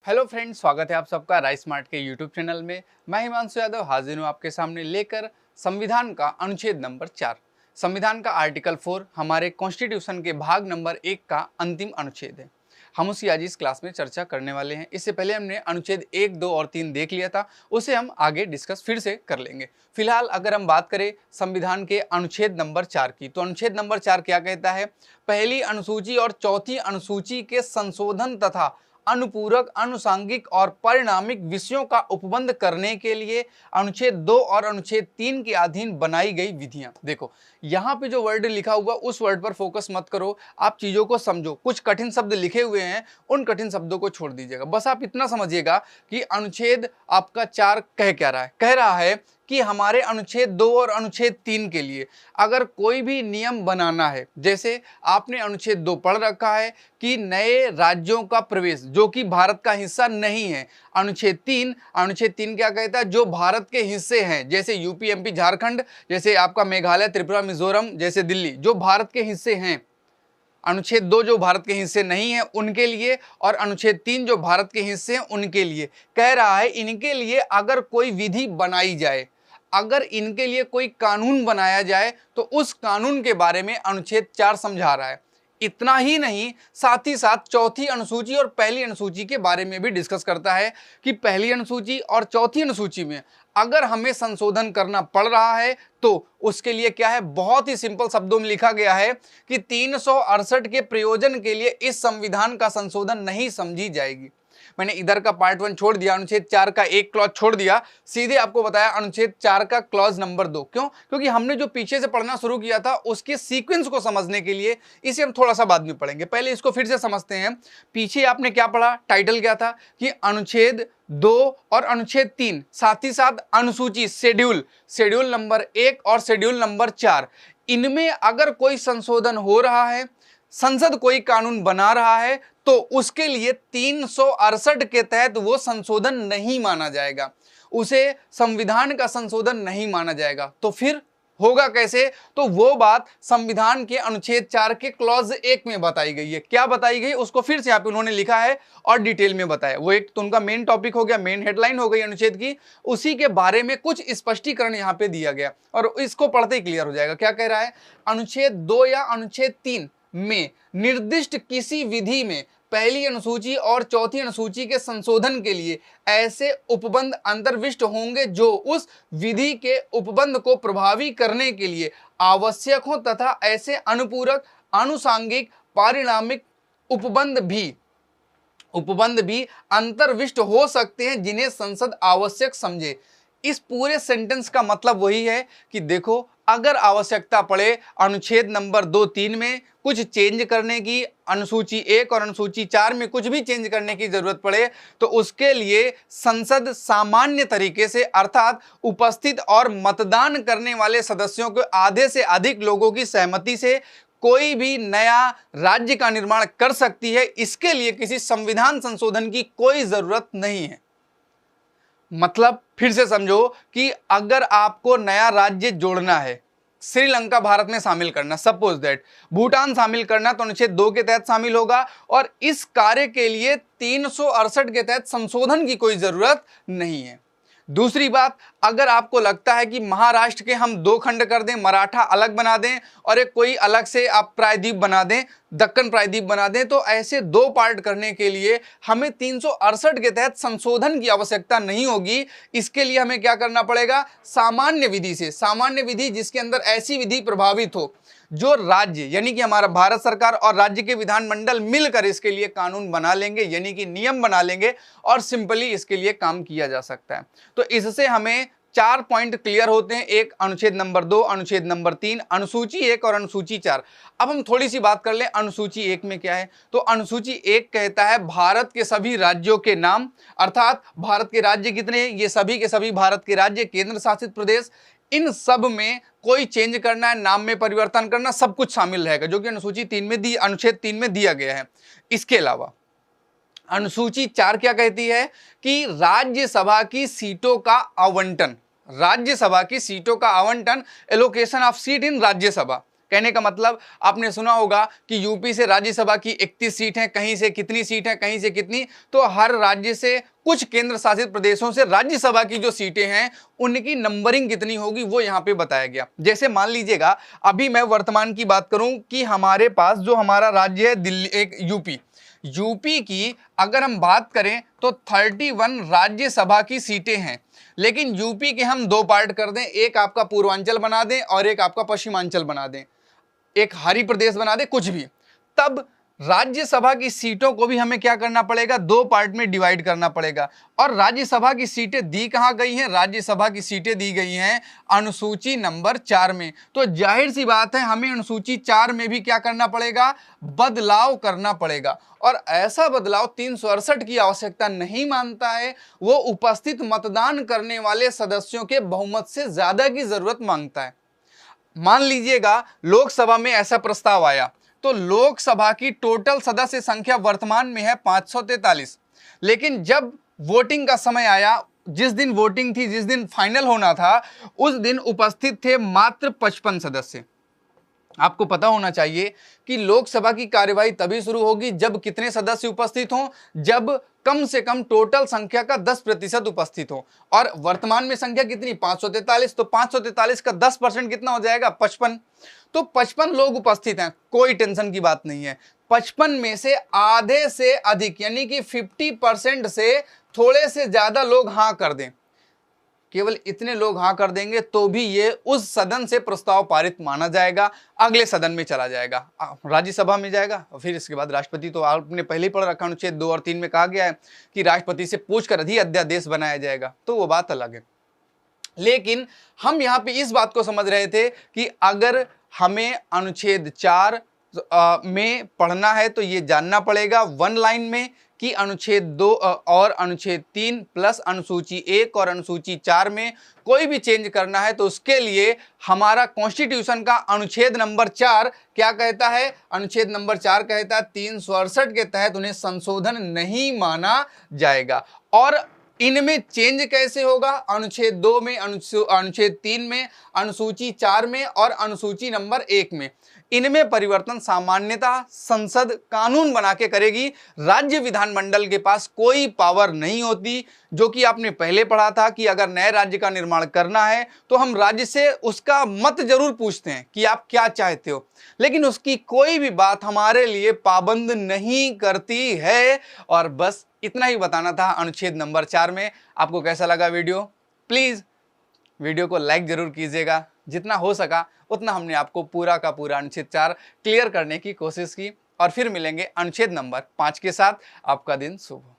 Hello friends, स्वागत है आप सबका राइस स्मार्ट के यूट्यूब चैनल में। मैं हिमांशु यादव हाजिर हूँ आपके सामने लेकर संविधान का अनुच्छेद नंबर 4, संविधान का आर्टिकल 4 हमारे कॉन्स्टिट्यूशन के भाग नंबर 1 का अंतिम अनुच्छेद है। हम उसी आज इस क्लास में चर्चा करने वाले हैं। इससे पहले हमने अनुच्छेद 1, 2 और 3 देख लिया था, उसे हम आगे डिस्कस फिर से कर लेंगे। फिलहाल अगर हम बात करें संविधान के अनुच्छेद नंबर 4 की, तो अनुच्छेद नंबर 4 क्या कहता है? पहली अनुसूची और चौथी अनुसूची के संशोधन तथा अनुपूरक, अनुसांगिक और परिणामिक विषयों का उपबंध करने के लिए अनुच्छेद 2 और अनुच्छेद 3 के अधीन बनाई गई विधियां। देखो, यहाँ पे जो वर्ड लिखा हुआ उस वर्ड पर फोकस मत करो, आप चीजों को समझो। कुछ कठिन शब्द लिखे हुए हैं, उन कठिन शब्दों को छोड़ दीजिएगा। बस आप इतना समझिएगा कि अनुच्छेद आपका 4 कह क्या रहा है। कह रहा है कि हमारे अनुच्छेद 2 और अनुच्छेद 3 के लिए अगर कोई भी नियम बनाना है, जैसे आपने अनुच्छेद 2 पढ़ रखा है कि नए राज्यों का प्रवेश जो कि भारत का हिस्सा नहीं है। अनुच्छेद 3 क्या कहता है? जो भारत के हिस्से हैं, जैसे यूपी, एमपी, झारखंड, जैसे आपका मेघालय, त्रिपुरा, मिजोरम, जैसे दिल्ली, जो भारत के हिस्से हैं। अनुच्छेद 2 जो भारत के हिस्से नहीं है उनके लिए, और अनुच्छेद 3 जो भारत के हिस्से हैं उनके लिए कह रहा है। इनके लिए अगर कोई विधि बनाई जाए, अगर इनके लिए कोई कानून बनाया जाए, तो उस कानून के बारे में अनुच्छेद 4 समझा रहा है। इतना ही नहीं, साथ ही साथ चौथी अनुसूची और पहली अनुसूची के बारे में भी डिस्कस करता है कि पहली अनुसूची और चौथी अनुसूची में अगर हमें संशोधन करना पड़ रहा है तो उसके लिए क्या है? बहुत ही सिंपल शब्दों में लिखा गया है कि 368 के प्रयोजन के लिए इस संविधान का संशोधन नहीं समझी जाएगी। मैंने इधर का पार्ट 1 छोड़ दिया, अनुच्छेद 4 का एक क्लॉज छोड़ दिया, सीधे आपको बताया अनुच्छेद 4 का क्लॉज नंबर 2। क्यों? क्योंकि हमने जो पीछे से पढ़ना शुरू किया था उसके सीक्वेंस को समझने के लिए, इसे हम थोड़ा सा बाद में पढ़ेंगे। पहले इसको फिर से समझते हैं। पीछे आपने क्या पढ़ा? टाइटल क्या था कि अनुच्छेद 2 और अनुच्छेद 3, साथ ही साथ अनुसूची, शेड्यूल नंबर 1 और शेड्यूल नंबर 4, इनमें अगर कोई संशोधन हो रहा है, संसद कोई कानून बना रहा है, तो उसके लिए 368 के तहत वो संशोधन नहीं माना जाएगा, उसे संविधान का संशोधन नहीं माना जाएगा। तो फिर होगा कैसे? तो वो बात संविधान के अनुच्छेद 4 के क्लॉज 1 में बताई गई है। क्या बताई गई उसको फिर से यहाँ पे उन्होंने लिखा है और डिटेल में बताया। वो एक तो उनका मेन टॉपिक हो गया, मेन हेडलाइन हो गई अनुच्छेद की, उसी के बारे में कुछ स्पष्टीकरण यहाँ पे दिया गया और इसको पढ़ते ही क्लियर हो जाएगा। क्या कह रहा है? अनुच्छेद 2 या अनुच्छेद 3 में निर्दिष्ट किसी विधि में पहली अनुसूची और चौथी अनुसूची के संशोधन के लिए ऐसे उपबंध अंतर्विष्ट होंगे जो उस विधि के उपबंध को प्रभावी करने के लिए आवश्यक हो, तथा ऐसे अनुपूरक, अनुसांगिक, पारिणामिक उपबंध भी अंतर्विष्ट हो सकते हैं जिन्हें संसद आवश्यक समझे। इस पूरे सेंटेंस का मतलब वही है कि देखो, अगर आवश्यकता पड़े अनुच्छेद नंबर 2, 3 में कुछ चेंज करने की, अनुसूची 1 और अनुसूची 4 में कुछ भी चेंज करने की जरूरत पड़े, तो उसके लिए संसद सामान्य तरीके से, अर्थात उपस्थित और मतदान करने वाले सदस्यों के आधे से अधिक लोगों की सहमति से कोई भी नया राज्य का निर्माण कर सकती है। इसके लिए किसी संविधान संशोधन की कोई जरूरत नहीं है। मतलब फिर से समझो कि अगर आपको नया राज्य जोड़ना है, श्रीलंका भारत में शामिल करना, सपोज दैट भूटान शामिल करना, तो अनुच्छेद 2 के तहत शामिल होगा और इस कार्य के लिए 368 के तहत संशोधन की कोई जरूरत नहीं है। दूसरी बात, अगर आपको लगता है कि महाराष्ट्र के हम 2 खंड कर दें, मराठा अलग बना दें और एक कोई अलग से आप प्रायद्वीप बना दें, दक्कन प्रायद्वीप बना दें, तो ऐसे 2 पार्ट करने के लिए हमें 368 के तहत संशोधन की आवश्यकता नहीं होगी। इसके लिए हमें क्या करना पड़ेगा? सामान्य विधि से, सामान्य विधि जिसके अंदर ऐसी विधि प्रभावित हो जो राज्य यानी कि हमारा भारत सरकार और राज्य के विधानमंडल मिलकर इसके लिए कानून बना लेंगे, यानी कि नियम बना लेंगे और सिंपली इसके लिए काम किया जा सकता है। तो इससे हमें 4 पॉइंट क्लियर होते हैं। एक अनुच्छेद नंबर 2, अनुच्छेद नंबर 3, अनुसूची 1 और अनुसूची 4। अब हम थोड़ी सी बात कर लें अनुसूची 1 में क्या है। तो अनुसूची 1 कहता है भारत के सभी राज्यों के नाम, अर्थात भारत के राज्य कितने हैं? ये सभी के सभी भारत के राज्य, केंद्र शासित प्रदेश, इन सब में कोई चेंज करना है, नाम में परिवर्तन करना, सब कुछ शामिल रहेगा, जो कि अनुच्छेद 3 में दिया गया है। इसके अलावा अनुसूची 4 क्या कहती है कि राज्यसभा की सीटों का आवंटन, राज्यसभा की सीटों का आवंटन, एलोकेशन ऑफ सीट इन राज्यसभा, कहने का मतलब आपने सुना होगा कि यूपी से राज्यसभा की 31 सीट हैं, कहीं से कितनी सीट है, कहीं से कितनी, तो हर राज्य से कुछ केंद्र शासित प्रदेशों से राज्यसभा की जो सीटें हैं उनकी नंबरिंग कितनी होगी वो यहां पे बताया गया। जैसे मान लीजिएगा अभी मैं वर्तमान की बात करूं कि हमारे पास जो हमारा राज्य है दिल्ली, एक यूपी की अगर हम बात करें तो 31 राज्यसभा की सीटें हैं, लेकिन यूपी के हम दो पार्ट कर दें, एक आपका पूर्वांचल बना दें और एक आपका पश्चिमांचल बना दें, एक हरी प्रदेश बना दे, कुछ भी, तब राज्यसभा की सीटों को भी हमें क्या करना पड़ेगा, दो पार्ट में डिवाइड करना पड़ेगा। और राज्यसभा की सीटें दी कहां गई हैं, राज्यसभा की सीटें दी गई हैं अनुसूची नंबर 4 में। तो जाहिर सी बात है हमें अनुसूची 4 में भी क्या करना पड़ेगा, बदलाव करना पड़ेगा। और ऐसा बदलाव 368 की आवश्यकता नहीं मानता है, वो उपस्थित मतदान करने वाले सदस्यों के बहुमत से ज्यादा की जरूरत मांगता है। मान लीजिएगा लोकसभा में ऐसा प्रस्ताव आया, तो लोकसभा की टोटल सदस्य संख्या वर्तमान में है 543, लेकिन जब वोटिंग का समय आया, जिस दिन वोटिंग थी, जिस दिन फाइनल होना था, उस दिन उपस्थित थे मात्र 55 सदस्य। आपको पता होना चाहिए कि लोकसभा की कार्यवाही तभी शुरू होगी जब कितने सदस्य उपस्थित हों, जब कम से कम टोटल संख्या का 10% उपस्थित हो। और वर्तमान में संख्या कितनी, 543, तो 543 का 10% कितना हो जाएगा, 55। तो 55 लोग उपस्थित हैं, कोई टेंशन की बात नहीं है। 55 में से आधे से अधिक यानी कि 50% से थोड़े से ज्यादा लोग हां कर दें, केवल इतने लोग हां कर देंगे तो भी ये उस सदन से प्रस्ताव पारित माना जाएगा, अगले सदन में चला जाएगा, राज्यसभा में जाएगा, और फिर इसके बाद राष्ट्रपति, तो आपने पहले ही पढ़ रखा, अनुच्छेद 2 और 3 में कहा गया है कि राष्ट्रपति से पूछकर ही अध्यादेश बनाया जाएगा, तो वो बात अलग है। लेकिन हम यहां पे इस बात को समझ रहे थे कि अगर हमें अनुच्छेद 4 में पढ़ना है तो ये जानना पड़ेगा वन लाइन में कि अनुच्छेद 2 और अनुच्छेद 3 प्लस अनुसूची 1 और अनुसूची 4 में कोई भी चेंज करना है तो उसके लिए हमारा कॉन्स्टिट्यूशन का अनुच्छेद नंबर 4 क्या कहता है, अनुच्छेद नंबर 4 कहता है 368 के तहत उन्हें संशोधन नहीं माना जाएगा। और इनमें चेंज कैसे होगा, अनुच्छेद 2 में, अनुच्छेद 3 में, अनुसूची 4 में और अनुसूची नंबर 1 में, इनमें परिवर्तन सामान्यतः संसद कानून बना के करेगी। राज्य विधानमंडल के पास कोई पावर नहीं होती, जो कि आपने पहले पढ़ा था कि अगर नए राज्य का निर्माण करना है तो हम राज्य से उसका मत जरूर पूछते हैं कि आप क्या चाहते हो, लेकिन उसकी कोई भी बात हमारे लिए पाबंद नहीं करती है। और बस इतना ही बताना था अनुच्छेद नंबर 4 में। आपको कैसा लगा वीडियो, प्लीज वीडियो को लाइक जरूर कीजिएगा, जितना हो सका उतना हमने आपको पूरा का पूरा अनुच्छेद 4 क्लियर करने की कोशिश की। और फिर मिलेंगे अनुच्छेद नंबर 5 के साथ। आपका दिन शुभ हो।